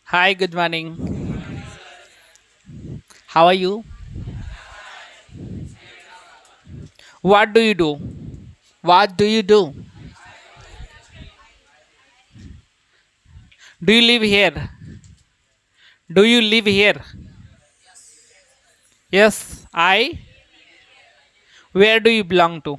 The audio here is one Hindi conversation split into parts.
Hi, good morning. How are you? What do you do? What do you do? Do you live here? Do you live here? Yes, I. Where do you belong to?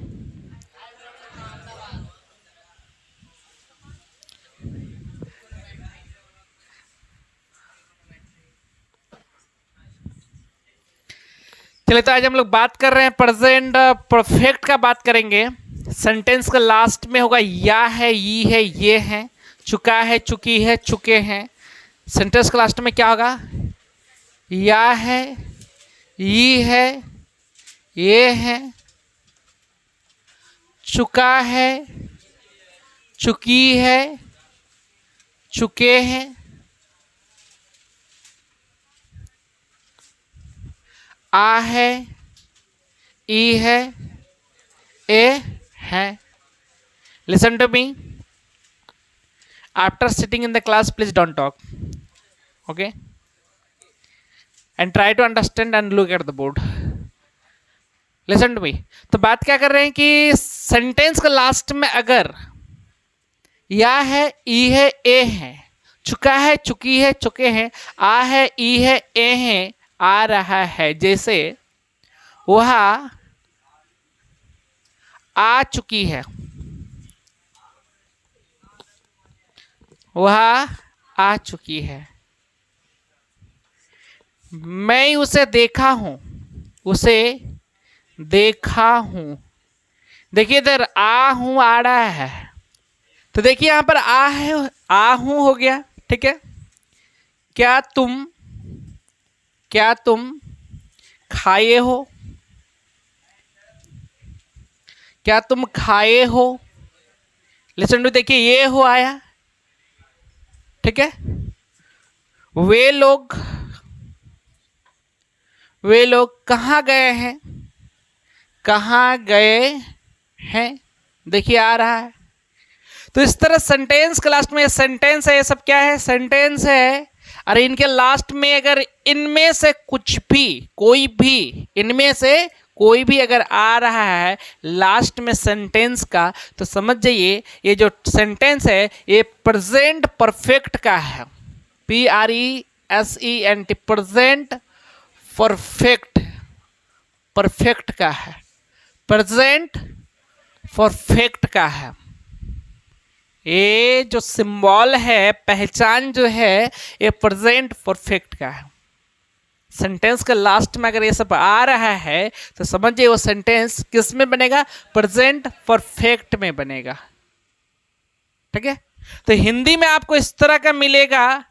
चलिए तो आज हम लोग बात कर रहे हैं प्रेजेंट परफेक्ट का बात करेंगे। सेंटेंस का लास्ट में होगा या है, ये है, ये है, चुका है, चुकी है, चुके हैं। सेंटेंस का लास्ट में क्या होगा? या है, ये है, ये है, चुका है, चुकी है, चुके हैं, आ है, ई है, ए है। Listen to me. After sitting in the class, please don't talk. Okay? And try to understand and look at the board. Listen to me. तो बात क्या कर रहे हैं कि सेंटेंस का लास्ट में अगर या है, ई है, ए है, चुका है, चुकी है, चुके हैं, आ है, ई है, ए है, आ रहा है, जैसे वह आ चुकी है, वह आ चुकी है, मैं उसे देखा हूं, उसे देखा हूं। देखिए इधर आ हूं आ रहा है, तो देखिए यहां पर आ है, आ हूं हो गया, ठीक है। क्या तुम खाए हो? क्या तुम खाए हो? लिसन टू, देखिए ये हो आया, ठीक है। वे लोग कहाँ गए हैं? कहाँ गए हैं, देखिए आ रहा है। तो इस तरह सेंटेंस के लास्ट में सेंटेंस है, ये सब क्या है? सेंटेंस है। अरे इनके लास्ट में अगर इनमें से कुछ भी, कोई भी, इनमें से कोई भी अगर आ रहा है लास्ट में सेंटेंस का, तो समझ जाइए ये जो सेंटेंस है ये प्रेजेंट परफेक्ट का है। PRESENT, प्रेजेंट परफेक्ट, परफेक्ट का है, प्रेजेंट परफेक्ट का है। ये जो सिंबल है, पहचान जो है, ये प्रेजेंट परफेक्ट का है। सेंटेंस के लास्ट में अगर ये सब आ रहा है तो समझिए वो सेंटेंस किस में बनेगा? प्रेजेंट परफेक्ट में बनेगा, ठीक है। तो हिंदी में आपको इस तरह का मिलेगा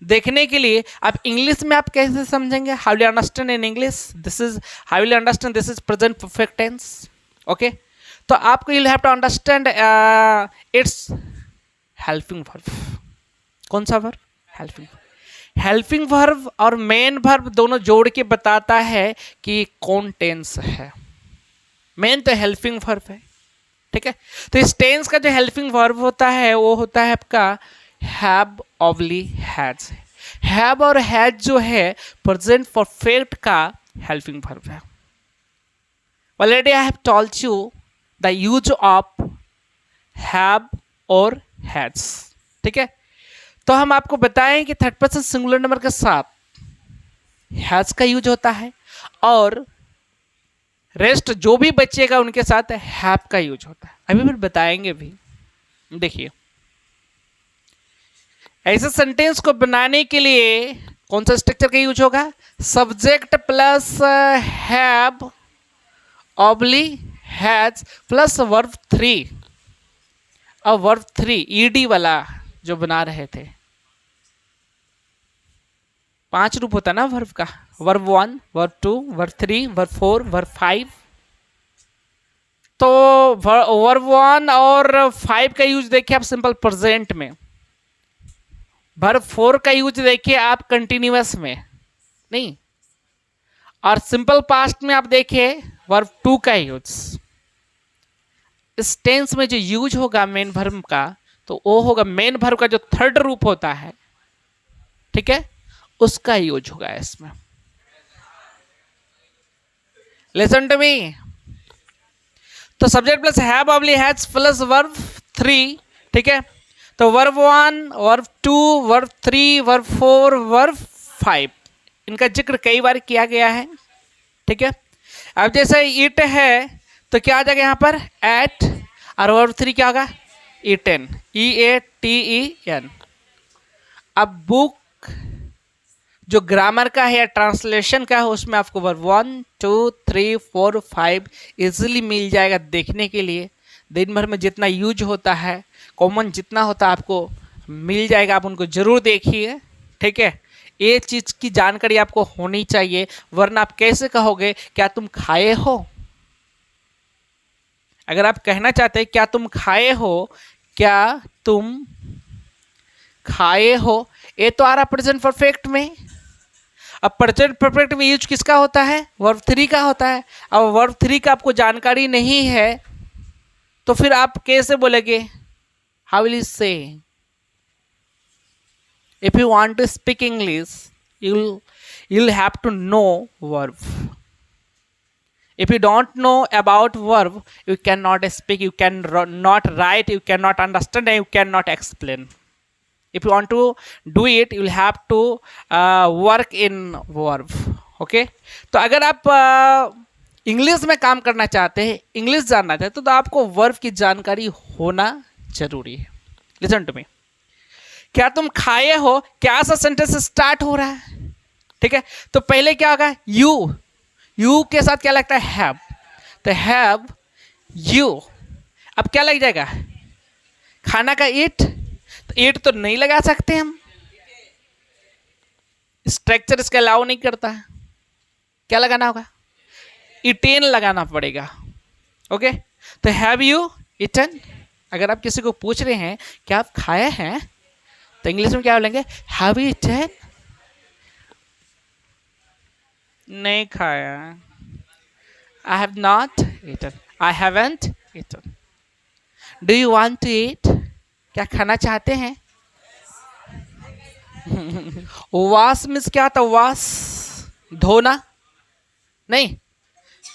देखने के लिए। आप इंग्लिश में आप कैसे समझेंगे? How will understand in English? This is how will understand this is present perfect tense. Okay, तो आपको you have to understand it's helping verb. कौन सा वर्ब? हेल्पिंग। हेल्पिंग वर्ब और मेन वर्ब दोनों जोड़ के बताता है कि कौन टेंस है। मेन तो हेल्पिंग वर्ब है, ठीक है। तो इस टेंस का जो हेल्पिंग वर्ब होता है वो होता है आपका हैव ऑब्ली हैज। हैव और हैज जो है प्रेजेंट परफेक्ट का हेल्पिंग वर्ब है। Already I have told you the use of have और हैज, ठीक है। तो हम आपको बताएं कि थर्ड पर्सन सिंगुलर नंबर के साथ हैज का यूज होता है और रेस्ट जो भी बचेगा उनके साथ हैव का यूज होता है। अभी फिर बताएंगे भी। देखिए ऐसे सेंटेंस को बनाने के लिए कौन सा स्ट्रक्चर का यूज होगा? Subject plus have oblique has plus verb 3 और वर्ब 3 ईडी वाला जो बना रहे थे। 5 रूप होता है ना वर्ब का, verb 1, verb 2, verb 3, verb 4, verb 5। तो वर्ब 1 और 5 का यूज देखिए आप सिंपल प्रेजेंट में, वर्ब 4 का यूज देखिए आप कंटिन्यूअस में नहीं, और सिंपल पास्ट में आप देखिए वर्ब 2 का यूज। इस टेंस में जो यूज होगा मेन वर्ब का, तो वो होगा मेन वर्ब का जो थर्ड रूप होता है, ठीक है, उसका यूज होगा इसमें। Listen to me. तो subject plus have oblique has plus verb 3, ठीक है। तो verb 1, verb 2, verb 3, verb 4, verb 5, इनका जिक्र कई बार किया गया है, ठीक है। अब जैसे इट है तो क्या आ जाएगा यहाँ पर एट, और वर्ब 3 क्या होगा ईटेन, EATEN। अब बुक जो ग्रामर का है या ट्रांसलेशन का है उसमें आपको वर्ब 1, 2, 3, 4, 5 इजीली मिल जाएगा देखने के लिए। दिन भर में जितना यूज होता है, कॉमन जितना होता है आपको मिल जाएगा, आप उनको जरूर देखिए, ठीक है। ये चीज़ की जानकारी आपको होनी चाहिए, वरना आप कैसे कहोगे क्या तुम खाए हो। अगर आप कहना चाहते हैं क्या तुम खाए हो, क्या तुम खाए हो, ये तो आ रहा प्रेजेंट परफेक्ट में। अब प्रेजेंट परफेक्ट में यूज किसका होता है, वर्ब 3 का होता है। अब वर्ब 3 का आपको जानकारी नहीं है तो फिर आप कैसे बोलेंगे, how will you say. If you want to speak English you'll have to know verb. If you don't know about verb, you cannot speak, you cannot write, you cannot understand, and you cannot explain. If you want to do it, you'll have to work in verb. Okay? तो अगर आप इंग्लिश में काम करना चाहते हैं, इंग्लिश जानना चाहते हैं, तो आपको वर्ब की जानकारी होना जरूरी है। Listen to me. क्या तुम खाए हो, क्या सा सेंटेंस स्टार्ट हो रहा है, ठीक है। तो पहले क्या होगा यू के साथ क्या लगता है हैव, तो हैव यू। अब क्या लग जाएगा खाना का ईट, तो ईट तो नहीं लगा सकते हम, स्ट्रक्चर इसका अलाउ नहीं करता है। क्या लगाना होगा, इटेन लगाना पड़ेगा। ओके, तो हैव यू इटन। अगर आप किसी को पूछ रहे हैं क्या आप खाए हैं, तो इंग्लिश में क्या बोलेंगे, हैव यू इटन। नहीं खाया, I have not eaten, I haven't eaten. Do you want to eat, क्या खाना चाहते हैं। वॉश मीन्स क्या था, वॉश धोना नहीं।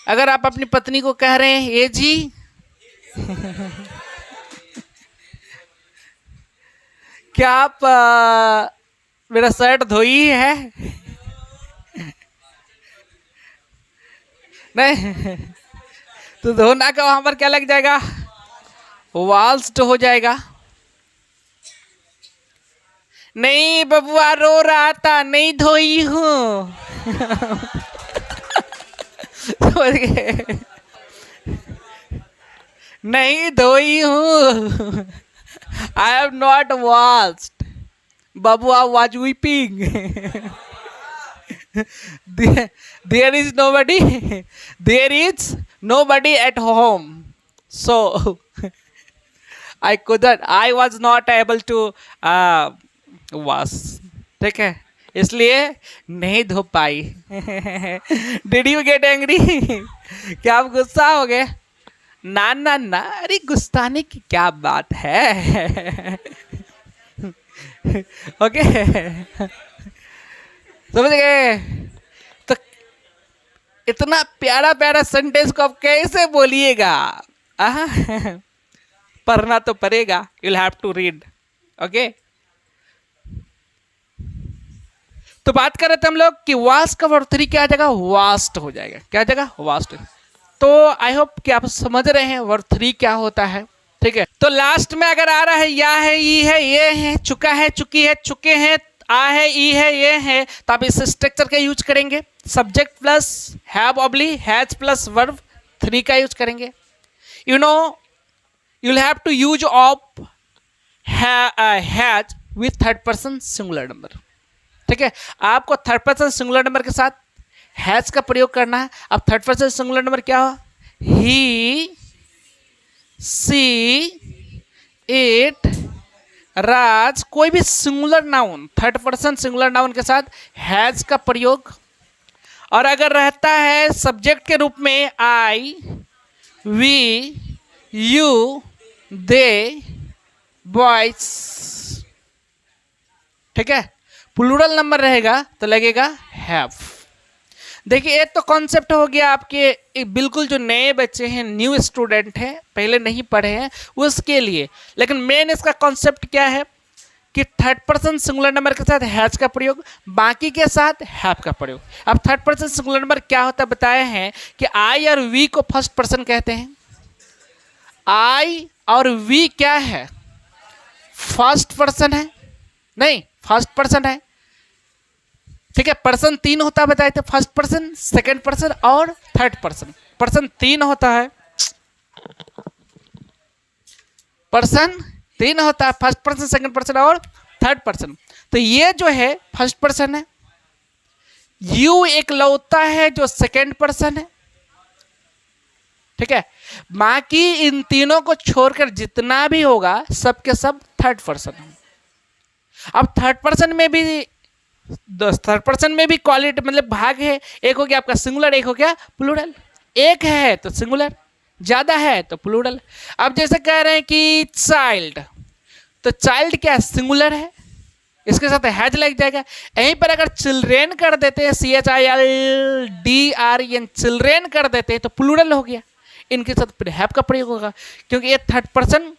अगर आप अपनी पत्नी को कह रहे हैं ये जी क्या आप मेरा शर्ट धोई है, नहीं, तो धोना का वहां पर क्या लग जाएगा, वॉल्स हो जाएगा। नहीं बबुआ रो रहा था, नहीं धोई हूं। नहीं धोई हूं, आई हैव नॉट वॉश्ड। बबुआ was weeping. there is nobody at home, so I was not able to wash, ठीक है, इसलिए नहीं धो पाई। Did you get angry? क्या आप गुस्सा हो गए? ना ना ना, अरे गुस्साने की क्या बात है। ओके, समझ गए। तो इतना प्यारा प्यारा सेंटेंस को आप कैसे बोलिएगा, पढ़ना तो पड़ेगा, you'll have to read. Okay, तो बात कर रहे थे हम लोग कि वास्ट का वर्ब 3 क्या आ जाएगा, वास्ट हो जाएगा। क्या आ जाएगा, वास्ट। तो आई होप कि आप समझ रहे हैं वर्ब 3 क्या होता है, ठीक है। तो लास्ट में अगर आ रहा है या है, ई है, ये है, चुका है, चुकी है, चुके हैं, आ है, ई है, ये है, तो आप इस स्ट्रक्चर का यूज करेंगे। Subject plus have oblique has plus verb 3 का यूज करेंगे। You know you'll have to use of has with third person singular number, ठीक है। आपको थर्ड पर्सन सिंगुलर नंबर के साथ हैज का प्रयोग करना है। अब थर्ड पर्सन सिंगुलर नंबर क्या हो, ही, सी, इट, राज, कोई भी singular noun third person singular noun के साथ हैज का प्रयोग। और अगर रहता है सब्जेक्ट के रूप में आई, वी, यू, दे, बॉयज, ठीक है। प्लूरल नंबर रहेगा तो लगेगा हैव। देखिए ये तो कॉन्सेप्ट हो गया आपके बिल्कुल जो नए बच्चे हैं, न्यू स्टूडेंट हैं, पहले नहीं पढ़े हैं उसके लिए। लेकिन मेन इसका कॉन्सेप्ट क्या है कि थर्ड पर्सन सिंगुलर नंबर के साथ हैज का प्रयोग, बाकी के साथ हैव का प्रयोग। अब थर्ड पर्सन सिंगुलर नंबर क्या होता है बताए हैं कि आई और वी को फर्स्ट पर्सन कहते हैं। आई और वी क्या है? फर्स्ट पर्सन है, नहीं फर्स्ट पर्सन है, ठीक है। पर्सन तीन होता है बताए थे, फर्स्ट पर्सन, सेकंड पर्सन और थर्ड पर्सन। पर्सन तीन होता है, पर्सन तीन होता है, फर्स्ट पर्सन, सेकंड पर्सन और थर्ड पर्सन। तो ये जो है फर्स्ट पर्सन है, यू एक लौता है जो सेकंड पर्सन है, ठीक है। बाकी इन तीनों को छोड़कर जितना भी होगा सब के सब थर्ड पर्सन है। अब थर्ड पर्सन में भी क्वालिटी मतलब भाग है, एक हो गया आपका सिंगुलर, एक हो गया प्लूरल। एक है तो सिंगुलर, ज्यादा है तो प्लूरल। अब जैसे कह रहे हैं कि चाइल्ड, तो चाइल्ड क्या सिंगुलर है, इसके साथ हैज लग जाएगा। यहीं पर अगर चिल्ड्रेन कर देते हैं, CHILDREN, चिल्ड्रेन कर देते हैं तो प्लूरल हो गया, इनके साथ फिर हैव का प्रयोग होगा, क्योंकि ये थर्ड पर्सन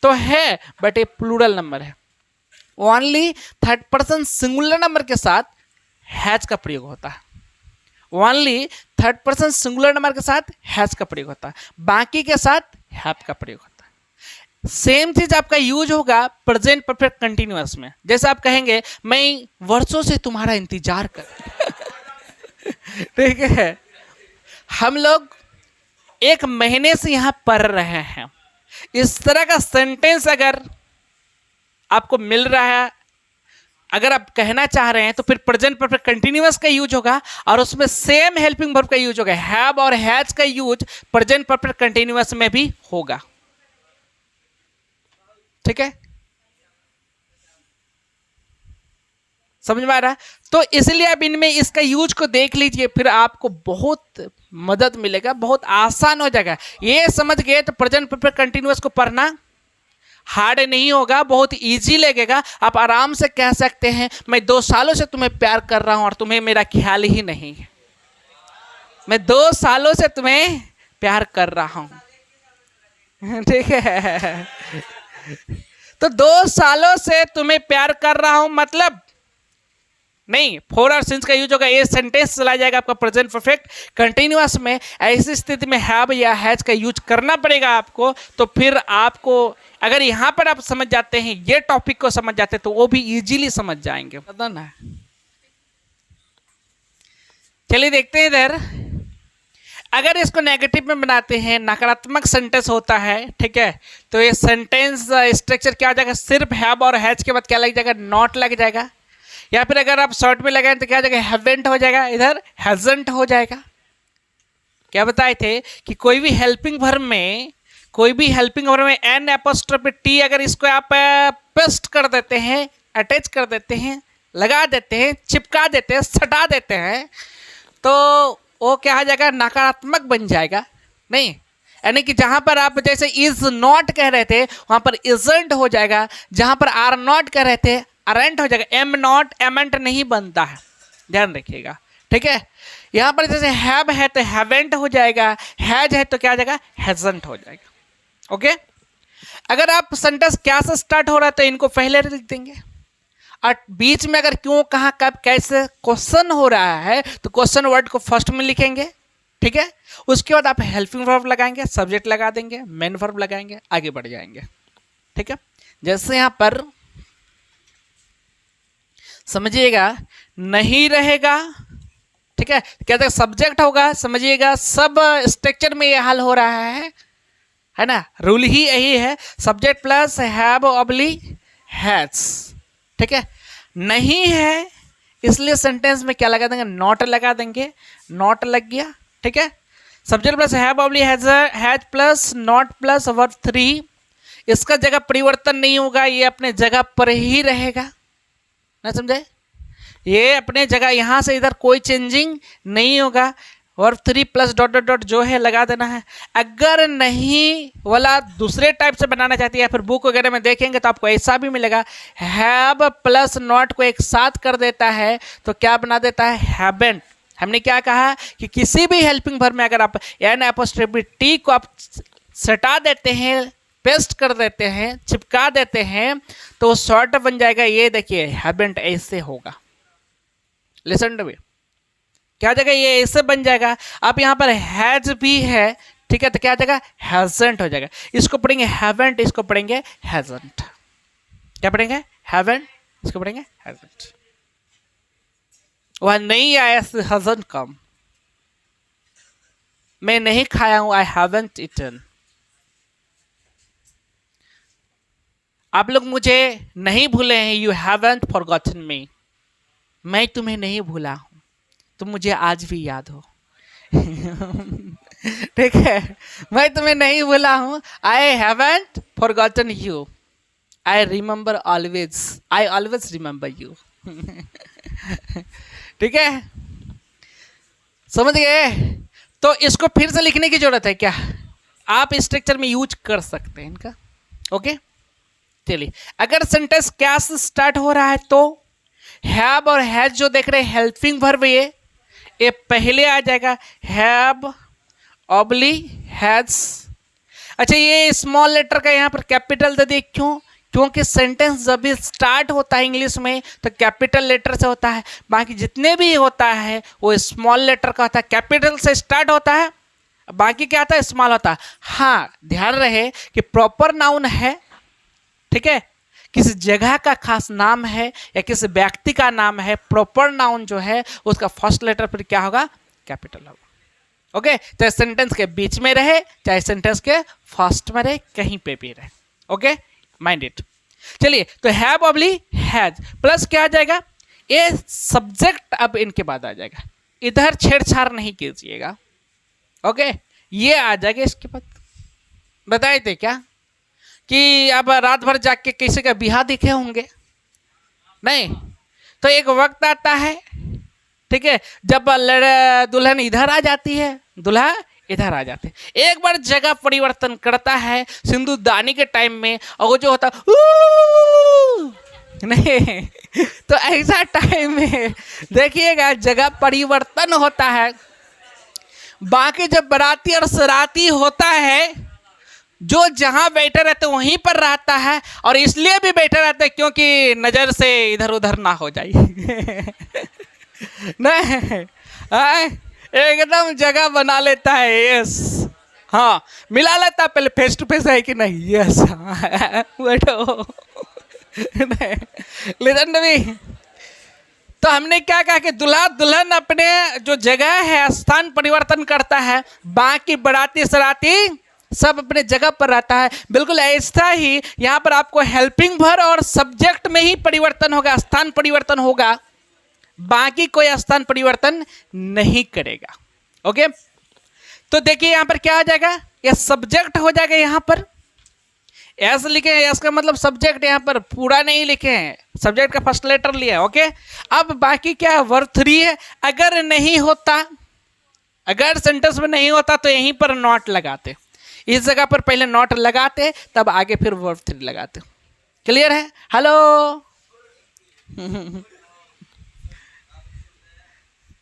तो है बट ये प्लूरल नंबर है। Only third person singular number के साथ हैज का प्रयोग होता है, only third person singular number के साथ हैज का प्रयोग होता है, बाकी के साथ हैव का प्रयोग होता है। सेम चीज आपका यूज होगा प्रेजेंट परफेक्ट कंटिन्यूअस में। जैसे आप कहेंगे मैं वर्षों से तुम्हारा इंतजार कर ठीक है, हम लोग एक महीने से यहां पढ़ रहे हैं। इस तरह का सेंटेंस अगर आपको मिल रहा है, अगर आप कहना चाह रहे हैं तो फिर प्रेजेंट परफेक्ट कंटिन्यूअस का यूज होगा और उसमें सेम हेल्पिंग वर्ब का यूज होगा। हैव और हैज का यूज प्रेजेंट परफेक्ट कंटिन्यूअस में भी होगा, ठीक है, समझ में आ रहा है? तो इसलिए आप इनमें इसका यूज को देख लीजिए, फिर आपको बहुत मदद मिलेगा, बहुत आसान हो जाएगा। ये समझ गए तो प्रेजेंट परफेक्ट कंटिन्यूअस को पढ़ना हार्ड नहीं होगा, बहुत इजी लगेगा। आप आराम से कह सकते हैं मैं 2 सालों से तुम्हें प्यार कर रहा हूं और तुम्हें मेरा ख्याल ही नहीं है। मैं 2 सालों से तुम्हें प्यार कर रहा हूं, ठीक है। तो 2 सालों से तुम्हें प्यार कर रहा हूं मतलब नहीं, फोर और सिंस का यूज होगा, ये सेंटेंस चला जाएगा आपका प्रेजेंट परफेक्ट कंटिन्यूअस में। ऐसी स्थिति में हैव या हैज का यूज करना पड़ेगा आपको। तो फिर आपको अगर यहां पर आप समझ जाते हैं, ये टॉपिक को समझ जाते हैं, तो वो भी इजीली समझ जाएंगे, पता ना। चलिए देखते हैं इधर, अगर इसको नेगेटिव में बनाते हैं, नकारात्मक सेंटेंस होता है, ठीक है, तो ये सेंटेंस स्ट्रक्चर क्या हो जाएगा? सिर्फ हैव और हैज के बाद क्या लग जाएगा? नॉट लग जाएगा। या फिर अगर आप शॉर्ट में लगाएं तो क्या हो जाएगा? हैवेंट हो जाएगा, इधर हैजंट हो जाएगा। क्या बताए थे कि कोई भी हेल्पिंग वर्ब में एन एपोस्ट्रोफी टी अगर इसको आप पेस्ट कर देते हैं, अटैच कर देते हैं, लगा देते हैं, चिपका देते हैं, सटा देते हैं, तो वो क्या हो जाएगा? नकारात्मक बन जाएगा। नहीं, यानी कि जहां पर आप जैसे इज नॉट कह रहे थे वहां पर इजंट हो जाएगा, जहां पर आर नॉट कह रहे थे अरेंट हो जाएगा। एम नॉट एमेंट नहीं बनता है, ध्यान रखिएगा, ठीक है। यहां पर जैसे हैव है तो हैवेंट हो जाएगा, हैज है तो क्या हो जाएगा? हैजंट हो जाएगा। ओके, अगर आप सेंटेंस क्या से स्टार्ट हो रहा है तो इनको पहले लिख देंगे, और बीच में अगर क्यों, कहां, कब, कैसे क्वेश्चन हो रहा है तो क्वेश्चन वर्ड को फर्स्ट में लिखेंगे, ठीक है। उसके बाद आप हेल्पिंग वर्ब लगाएंगे, सब्जेक्ट लगा देंगे, मेन वर्ब लगाएंगे, आगे बढ़ जाएंगे, ठीक है। जैसे यहां पर समझिएगा नहीं रहेगा, ठीक है, क्या था? सब्जेक्ट होगा, समझिएगा सब स्ट्रक्चर में ये हाल हो रहा है ना, रूल ही यही है, subject plus have oblique has, ठीक है। नहीं है इसलिए सेंटेंस में क्या लगा देंगे? नॉट लगा देंगे, नॉट लग गया, ठीक है। Subject plus have oblique has plus not plus verb 3, इसका जगह परिवर्तन नहीं होगा, ये अपने जगह पर ही रहेगा, ना समझे? ये अपने जगह, यहां से इधर कोई चेंजिंग नहीं होगा। Verb 3 plus dot dot dot जो है लगा देना है। अगर नहीं वाला दूसरे टाइप से बनाना चाहती है या फिर बुक वगैरह में देखेंगे तो आपको ऐसा भी मिलेगा, हैव प्लस नॉट को एक साथ कर देता है तो क्या बना देता है, हैवेंट। हमने क्या कहा कि किसी भी हेल्पिंग वर्ब में अगर आप एन एपोस्ट्रोफी टी को आप सटा देते हैं, पेस्ट कर देते हैं, चिपका देते हैं तो शॉर्ट बन जाएगा। ये देखिए हैवेंट ऐसे होगा, लिसन टू मी, क्या जाएगा, ये ऐसे बन जाएगा। आप यहाँ पर हैज भी है, ठीक है, तो क्या जाएगा, हैजंट हो जाएगा। इसको पढ़ेंगे हैवेंट, इसको पढ़ेंगे हैजंट। क्या पढ़ेंगे, हैवेंट, इसको पढ़ेंगे हैजंट। वह नहीं आया, हैजंट कम। मैं नहीं खाया हूं, आई हैवंट ईटन। आप लोग मुझे नहीं भूले हैं, यू हैवंट फॉरगॉटन मी। मैं तुम्हें नहीं भूला हूं, तुम मुझे आज भी याद हो। ठीक है, मैं तुम्हें नहीं भूला हूं, I haven't forgotten you, I remember always, I always remember you. ठीक है, समझ गए। तो इसको फिर से लिखने की जरूरत है क्या, आप स्ट्रक्चर में यूज कर सकते हैं इनका। ओके, चलिए, अगर सेंटेंस क्या से स्टार्ट हो रहा है तो हैव और हैज जो देख रहे हैं हेल्पिंग वर्ब, ये पहले आ जाएगा, हैव ऑब्ली हैज। अच्छा, ये स्मॉल लेटर का यहाँ पर कैपिटल दे दिए, क्यों, क्योंकि सेंटेंस जब भी स्टार्ट होता है इंग्लिश में तो कैपिटल लेटर से होता है, बाकी जितने भी होता है वो स्मॉल लेटर का होता है, कैपिटल से स्टार्ट होता है, बाकी क्या आता है, स्मॉल होता है। हाँ, ध्यान रहे कि प्रॉपर नाउन है, ठीक है, किसी जगह का खास नाम है या किसी व्यक्ति का नाम है, प्रॉपर नाउन जो है उसका फर्स्ट लेटर फिर क्या होगा, कैपिटल होगा। ओके, चाहे सेंटेंस के बीच में रहे चाहे सेंटेंस के फर्स्ट में रहे, कहीं पे भी रहे। Okay, mind it. चलिए, तो हैव ऑब्ली हैज प्लस क्या आ जाएगा, ये सब्जेक्ट अब इनके बाद आ जाएगा, इधर छेड़छाड़ नहीं कीजिएगा। ओके, ये आ जाएगा इसके बाद। बताए थे क्या कि अब रात भर जाग के किसी का बिहा दिखे होंगे, नहीं, तो एक वक्त आता है, ठीक है, जब दुल्हन इधर आ जाती है, दूल्हा इधर आ जाते हैं। एक बार जगह परिवर्तन करता है सिंदूरदानी के टाइम में, और वो जो होता नहीं, तो ऐसा टाइम में देखिएगा जगह परिवर्तन होता है। बाकी जब बाराती और सराती होता है, जो जहां बैठे रहते वहीं पर रहता है, और इसलिए भी बैठे रहते हैं क्योंकि नजर से इधर उधर ना हो जाए। नहीं, एकदम जगह बना लेता है, यस, हाँ, मिला लेता है पहले फेस टू फेस है कि नहीं, यस, बैठो। लिसन टू मी, तो हमने क्या कहा कि दूल्हा दुल्हन अपने जो जगह है स्थान परिवर्तन करता है, बाकी बाराती सराती सब अपने जगह पर रहता है। बिल्कुल ऐसा ही यहाँ पर आपको हेल्पिंग वर्ब और सब्जेक्ट में ही परिवर्तन होगा, स्थान परिवर्तन होगा, बाकी कोई स्थान परिवर्तन नहीं करेगा। ओके, तो देखिए यहाँ पर क्या आ जाएगा, यह सब्जेक्ट हो जाएगा। यहाँ पर एस लिखे हैं, एस का मतलब सब्जेक्ट, यहाँ पर पूरा नहीं लिखे हैं, सब्जेक्ट का फर्स्ट लेटर लिया। ओके, अब बाकी क्या है, वर्ब 3 है। अगर नहीं होता, अगर सेंटेंस में नहीं होता तो यहीं पर नॉट लगाते, इस जगह पर पहले नॉट लगाते, तब आगे फिर वर्ब 3 लगाते। क्लियर है? हेलो।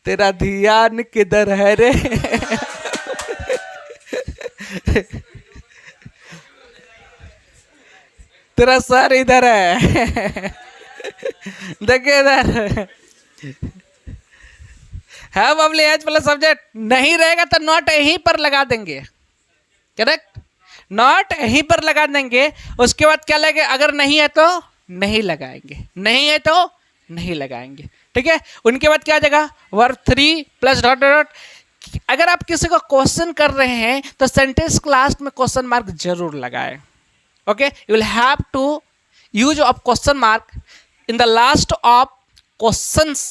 तेरा ध्यान किधर है रे? तेरा सर इधर है, देखिए इधर है। बबली एच प्लस सब्जेक्ट नहीं रहेगा तो नॉट यहीं पर लगा देंगे, करेक्ट, नॉट यहीं पर लगा देंगे। उसके बाद क्या लगेगा, अगर नहीं है तो नहीं लगाएंगे, नहीं है तो नहीं लगाएंगे, ठीक है। उनके बाद क्या आ जाएगा, वर्ब 3 प्लस डॉट डॉट। अगर आप किसी को क्वेश्चन कर रहे हैं तो सेंटेंस के लास्ट में क्वेश्चन मार्क जरूर लगाएं। Okay, you will have to use of question mark in the last of questions,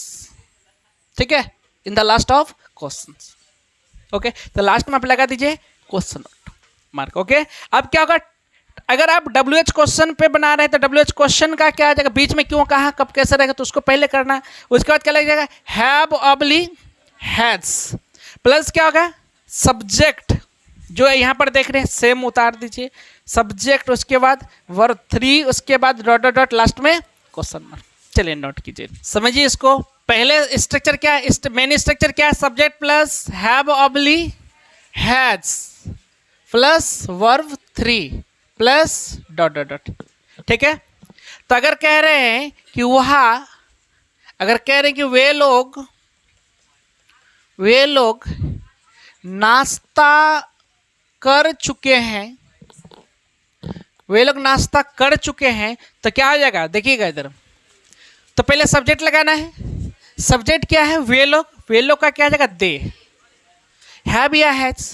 ठीक है, in the last of questions. Okay, तो लास्ट में आप लगा दीजिए क्वेश्चन मार्क। ओके, अब क्या होगा, अगर आप WH क्वेश्चन पे बना रहे हैं तो WH क्वेश्चन का क्या आ जाएगा, बीच में क्यों, कहाँ, कब, कैसे रहेगा, तो उसको पहले करना है। उसके बाद क्या लग जाएगा, हैव ऑब्ली हैज प्लस क्या होगा सब्जेक्ट, जो यहाँ पर देख रहे हैं सेम उतार दीजिए, सब्जेक्ट उसके बाद वर्ब 3 उसके बाद डॉट डॉट डॉट लास्ट में क्वेश्चन मार्क। चलिए नोट कीजिए, समझिए इसको। पहले स्ट्रक्चर क्या है, मेन स्ट्रक्चर क्या है, subject plus have oblique has plus verb 3 plus dot dot dot. ठीक है, तो अगर कह रहे हैं कि वहाँ, अगर कह रहे हैं कि वे लोग नाश्ता कर चुके हैं, वे लोग नाश्ता कर चुके हैं, तो क्या हो जाएगा देखिएगा इधर। तो पहले सब्जेक्ट लगाना है, सब्जेक्ट क्या है वे लोग का क्या हो जाएगा दे, हैव या हैज,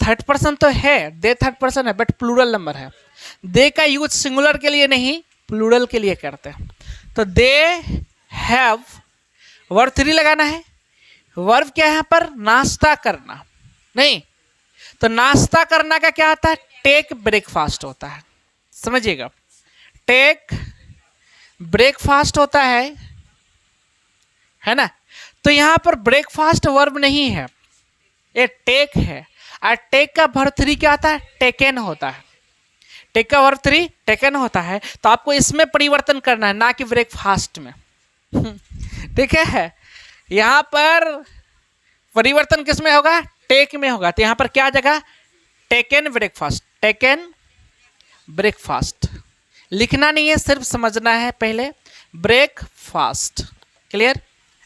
थर्ड पर्सन तो है, दे थर्ड पर्सन है बट प्लूरल नंबर है, दे का यूज सिंगुलर के लिए नहीं प्लूरल के लिए करते हैं। तो दे हैव, वर्ब 3 लगाना है, वर्ब क्या है यहाँ पर नाश्ता करना, नहीं तो नाश्ता करना का क्या आता है टेक ब्रेकफास्ट होता है, समझिएगा टेक ब्रेकफास्ट होता है ना। तो यहां पर ब्रेकफास्ट वर्ब नहीं है, ये टेक है, और टेक का वर्ब 3 क्या आता है टेकन होता है, टेक का वर्ब 3 टेकन होता है। तो आपको इसमें परिवर्तन करना है, ना कि ब्रेकफास्ट में। ठीक है, यहां पर परिवर्तन किस में होगा टेक में होगा, तो यहां पर क्या जगह टेकन ब्रेकफास्ट, टेकन ब्रेकफास्ट लिखना नहीं है, सिर्फ समझना है पहले ब्रेकफास्ट। क्लियर,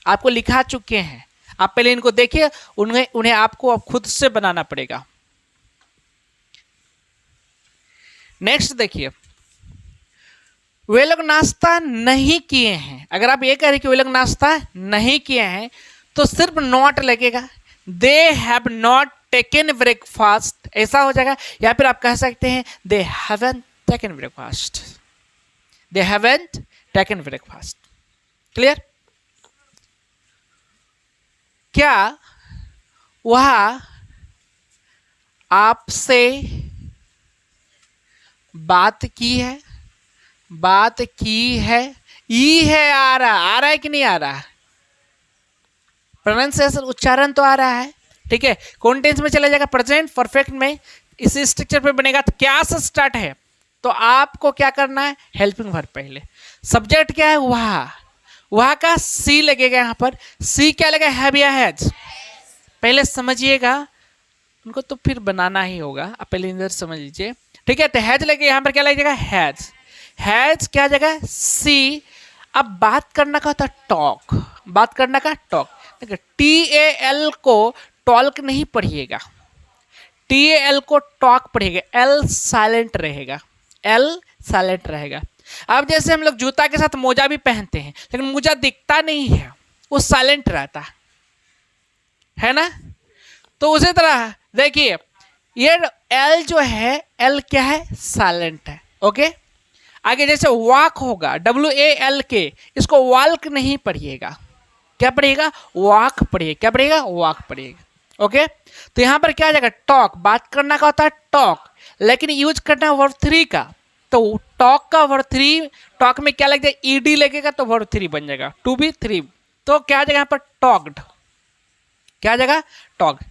आपको लिखा चुके हैं, आप पहले इनको देखिए, उन्हें आपको अब खुद से बनाना पड़ेगा। नेक्स्ट देखिए, वे लोग नाश्ता नहीं किए हैं, अगर आप ये कह रहे कि वे लोग नाश्ता नहीं किए हैं तो सिर्फ नॉट लगेगा, they have not taken breakfast ऐसा हो जाएगा, या फिर आप कह सकते हैं they haven't taken breakfast, they haven't taken breakfast. Clear, क्या वह आपसे बात की है, बात की है, ई है आ रहा है कि नहीं आ रहा, प्रोनाउंसिएशन उच्चारण तो आ रहा है। ठीक है, कौन टेंस में चला जाएगा प्रेजेंट परफेक्ट में, इसी स्ट्रक्चर पे बनेगा। तो क्या से स्टार्ट है, तो आपको क्या करना है हेल्पिंग वर्ब पहले, सब्जेक्ट क्या है वहाँ का सी लगेगा, यहाँ पर सी क्या लगेगा हैव या हैज, पहले समझिएगा उनको तो फिर बनाना ही होगा, आप पहले इधर समझ लीजिए। ठीक है, तो हैज लगे, यहाँ पर क्या लगेगा हैज, हैज क्या जगह सी। अब बात करना का होता टॉक, बात करना का टॉक, TAL को टॉल्क नहीं पढ़िएगा, TAL को टॉक पढ़िएगा, L साइलेंट रहेगा, L साइलेंट रहेगा। अब जैसे हम लोग जूता के साथ मोजा भी पहनते हैं, लेकिन मोजा दिखता नहीं है, वो साइलेंट रहता है ना। तो उसी तरह देखिए ये L जो है, L क्या है साइलेंट है। ओके, आगे जैसे वॉक होगा WALK, इसको वॉल्क नहीं पढ़िएगा, क्या पढ़िएगा वॉक पढ़िए, क्या पढ़िएगा वॉक पढ़िएगा। ओके, तो यहां पर क्या आ जाएगा टॉक, बात करना का होता है टॉक, लेकिन यूज करना है वर्ब 3 का, तो टॉक का वर्ब 3, टॉक में क्या लग जाएगा ED लगेगा तो वर्ब 3 बन जाएगा, टू बी 3, तो क्या आ जाएगा यहाँ पर टॉक्ड, क्या आ जाएगा टॉक्ड,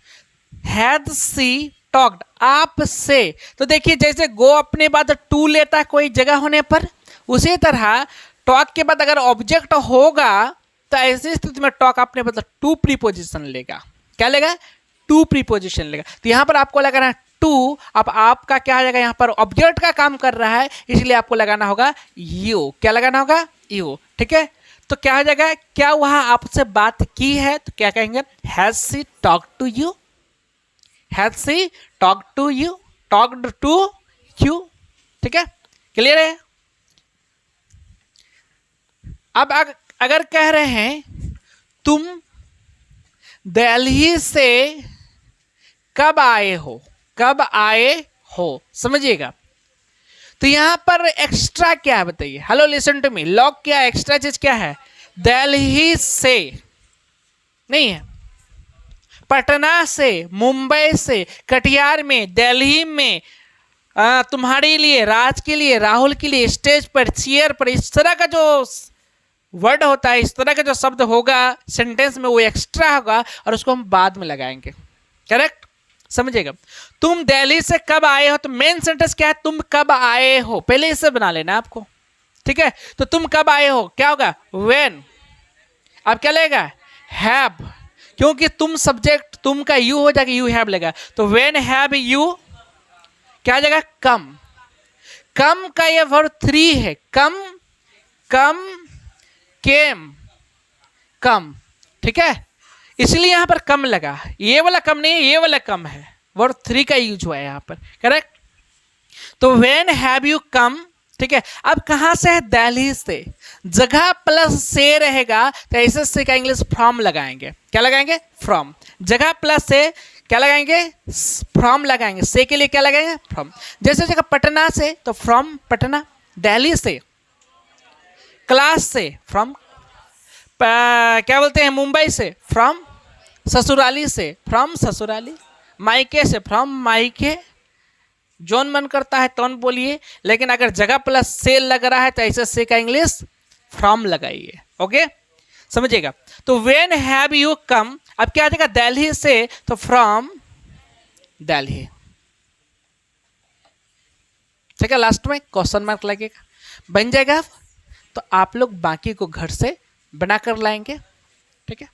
हैड सी टॉक्ड आपसे। तो देखिए जैसे गो अपने बाद टू लेता है कोई जगह होने पर, उसी तरह टॉक के बाद अगर ऑब्जेक्ट होगा तो ऐसी स्थिति में टॉक अपने मतलब टू प्रीपोजिशन लेगा, क्या लेगा टू प्रीपोजिशन लेगा। तो यहां पर आपको लगाना है टू, अब आपका क्या आ जाएगा यहाँ पर ऑब्जेक्ट का काम कर रहा है, इसलिए आपको लगाना होगा यू, क्या लगाना होगा यू। ठीक है, तो क्या हो जाएगा, क्या वहां आपसे बात की है, तो क्या कहेंगे has she talk to you, has she talk to you, talked to you. ठीक है, क्लियर है। अब अगर कह रहे हैं तुम दिल्ली से कब आए हो, कब आए हो, समझिएगा। तो यहां पर एक्स्ट्रा क्या है बताइए, hello listen to me, lock क्या है, एक्स्ट्रा चीज क्या है, दिल्ली से नहीं है, पटना से, मुंबई से, कटिहार में, दिल्ली में, तुम्हारे लिए, राज के लिए, राहुल के लिए, स्टेज पर, चेयर पर, इस तरह का जो वर्ड होता है, इस तरह का जो शब्द होगा सेंटेंस में वो एक्स्ट्रा होगा और उसको हम बाद में लगाएंगे। करेक्ट, समझिएगा। तुम दिल्ली से कब आए हो, तो मेन सेंटेंस क्या है, तुम कब आए हो, पहले इसे बना लेना आपको, ठीक है। तो तुम कब आए हो क्या होगा, व्हेन। अब क्या लगेगा, हैव, क्योंकि तुम सब्जेक्ट, तुम का यू हो जाएगा, यू हैव लगेगा, तो व्हेन हैव यू क्या जाएगा, कम। कम का ये वर्ब 3 है, कम, कम, केम, कम, ठीक है, इसलिए यहां पर कम लगा, ये वाला कम नहीं है, ये वाला कम है, वर्ब 3 का यूज हुआ है यहां पर। करेक्ट, तो व्हेन हैव यू कम, ठीक है। अब कहां से है, दिल्ली से, जगह प्लस से रहेगा तो ऐसे से का इंग्लिश फ्रॉम लगाएंगे, क्या लगाएंगे, फ्रॉम। जगह प्लस से क्या लगाएंगे, फ्रॉम लगाएंगे, से के लिए क्या लगाएंगे, फ्रॉम। जैसे जगह पटना से तो फ्रॉम पटना, दिल्ली से, क्लास से फ्रॉम, क्या बोलते हैं, मुंबई से फ्रॉम, ससुराली से फ्रॉम ससुराली, मायके से फ्रॉम मायके, जोन मन करता है तोन बोलिए, लेकिन अगर जगह प्लस से लग रहा है तो ऐसे से का इंग्लिश फ्रॉम लगाइए। ओके, समझिएगा। तो व्हेन हैव यू कम, अब क्या आ जाएगा, दिल्ली से तो फ्रॉम दिल्ली, ठीक है। लास्ट में क्वेश्चन मार्क लगेगा, बन जाएगा। तो आप लोग बाकी को घर से बना कर लाएंगे, ठीक है।